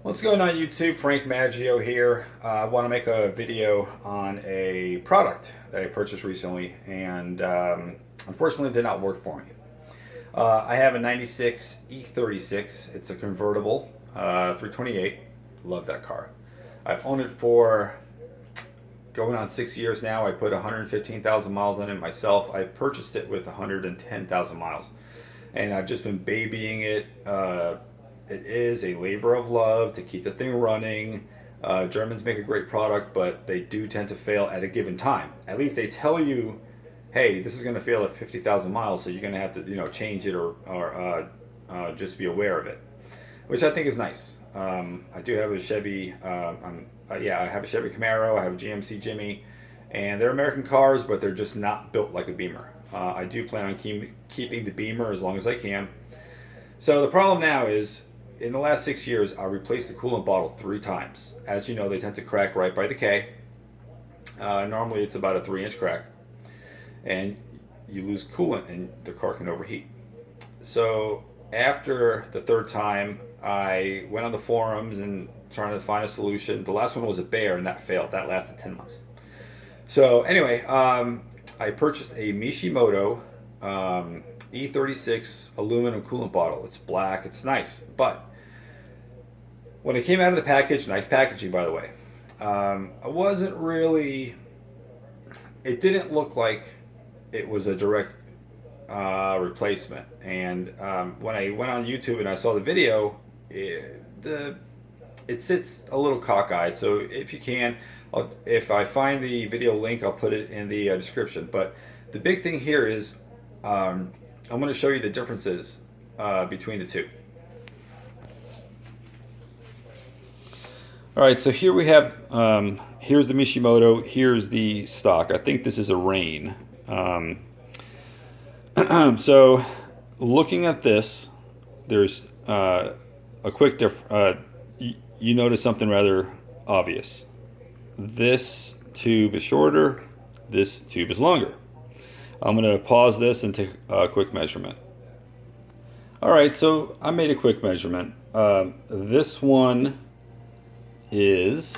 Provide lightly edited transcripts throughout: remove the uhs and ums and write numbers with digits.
What's going on YouTube? Frank Maggio here. I want to make a video on a product that I purchased recently and unfortunately did not work for me. I have a 96 E36. It's a convertible 328. Love that car. I've owned it for going on 6 years now. I put 115,000 miles on it myself. I purchased it with 110,000 miles and I've just been babying it. It is a labor of love to keep the thing running. Germans make a great product, but they do tend to fail at a given time. At least they tell you, hey, this is going to fail at 50,000 miles, so you're going to have to, change it or just be aware of it, which I think is nice. I do have a Chevy. I have a Chevy Camaro. I have a GMC Jimmy, and they're American cars, but they're just not built like a Beamer. I do plan on keeping the Beamer as long as I can. So the problem now is, in the last 6 years, I replaced the coolant bottle 3 times. As you know, they tend to crack right by the K. Normally it's about a 3-inch crack. And you lose coolant and the car can overheat. So after the 3rd time, I went on the forums and trying to find a solution. The last one was a bear and that failed. That lasted 10 months. So anyway, I purchased a Mishimoto E36 aluminum coolant bottle. It's black, it's nice, but when it came out of the package, nice packaging by the way, I wasn't really, it didn't look like it was a direct replacement. And when I went on YouTube and I saw the video, it sits a little cockeyed. So if you can, if I find the video link, I'll put it in the description. But the big thing here is I'm going to show you the differences between the two. All right, so here we have, here's the Mishimoto, here's the stock. I think this is a Rain. So looking at this, there's a quick you notice something rather obvious. This tube is shorter, this tube is longer. I'm going to pause this and take a quick measurement. Alright, so I made a quick measurement. This one is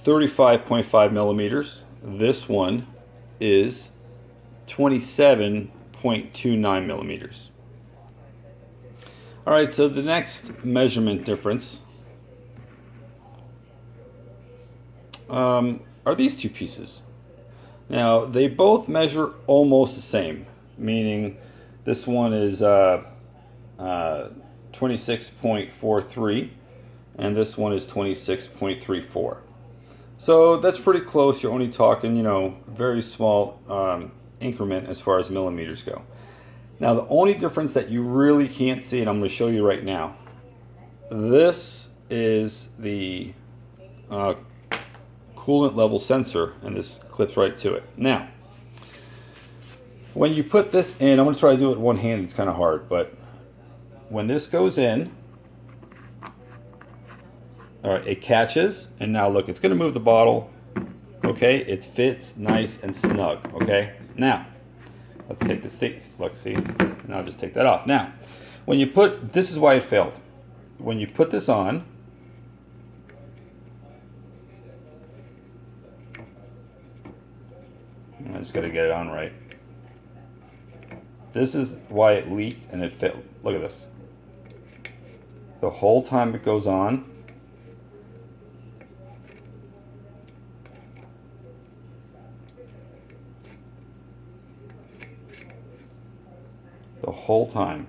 35.5 millimeters. This one is 27.29 millimeters. Alright, so the next measurement difference are these two pieces. Now, they both measure almost the same, meaning this one is 26.43 and this one is 26.34. So that's pretty close. You're only talking, very small increment as far as millimeters go. Now, the only difference that you really can't see, and I'm going to show you right now, this is the coolant level sensor, and this clips right to it. Now, when you put this in, I'm going to try to do it one hand, it's kind of hard, but when this goes in, alright, it catches, and now look, it's going to move the bottle, okay, it fits nice and snug, okay. Now, let's take the seats, look, see, and I'll just take that off. Now, when you put, this is why it failed. When you put this on, I just got to get it on right. This is why it leaked and it failed. Look at this. The whole time it goes on, the whole time.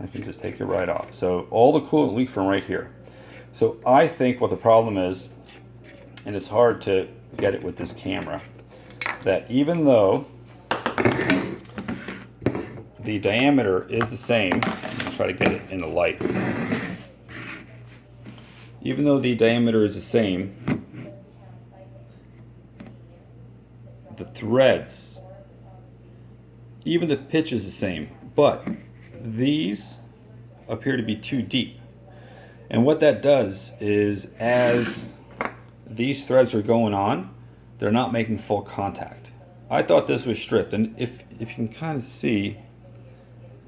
I can just take it right off. So all the coolant leaked from right here. So I think what the problem is, and it's hard to get it with this camera, that even though the diameter is the same, I'll try to get it in the light, even though the diameter is the same, the threads, even the pitch is the same, but these appear to be too deep. And what that does is, as these threads are going on, they're not making full contact. I thought this was stripped, and if you can kind of see,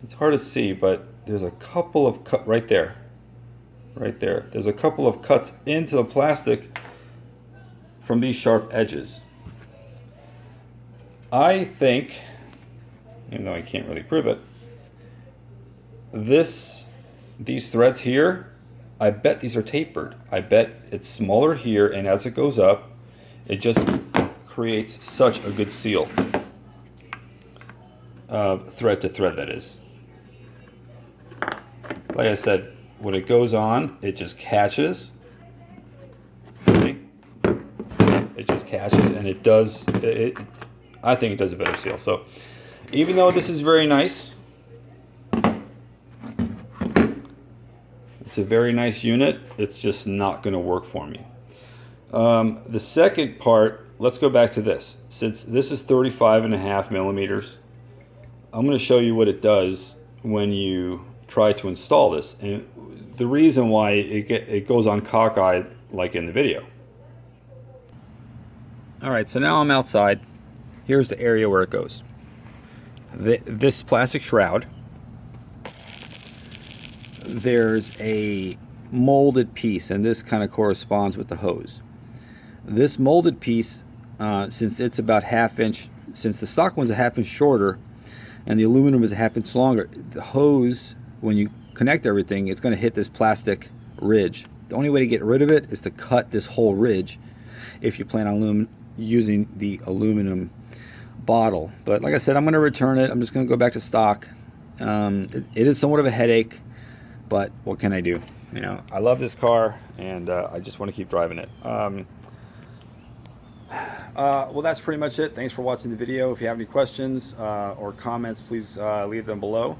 it's hard to see, but there's a couple of cut right there. Right there. There's a couple of cuts into the plastic from these sharp edges. I think, even though I can't really prove it, these threads here, I bet these are tapered. I bet it's smaller here, and as it goes up, it just creates such a good seal. Thread to thread, that is. Like I said, when it goes on, it just catches. See? It just catches, and it does. I think it does a better seal. So, even though this is very nice, it's a very nice unit, it's just not going to work for me. The second part, let's go back to this. Since this is 35.5 millimeters, I'm going to show you what it does when you try to install this, and the reason why it goes on cockeyed like in the video. Alright, so now I'm outside. Here's the area where it goes. This plastic shroud, there's a molded piece, and this kind of corresponds with the hose. This molded piece, since it's about ½ inch, since the stock one's a ½ inch shorter and the aluminum is a ½ inch longer, the hose, when you connect everything, it's going to hit this plastic ridge. The only way to get rid of it is to cut this whole ridge if you plan on using the aluminum bottle. But like I said, I'm going to return it. I'm just going to go back to stock. It is somewhat of a headache, but what can I do? You know, I love this car, and I just want to keep driving it. Well, that's pretty much it. Thanks for watching the video. If you have any questions or comments, please leave them below.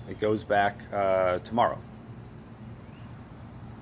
It goes back tomorrow.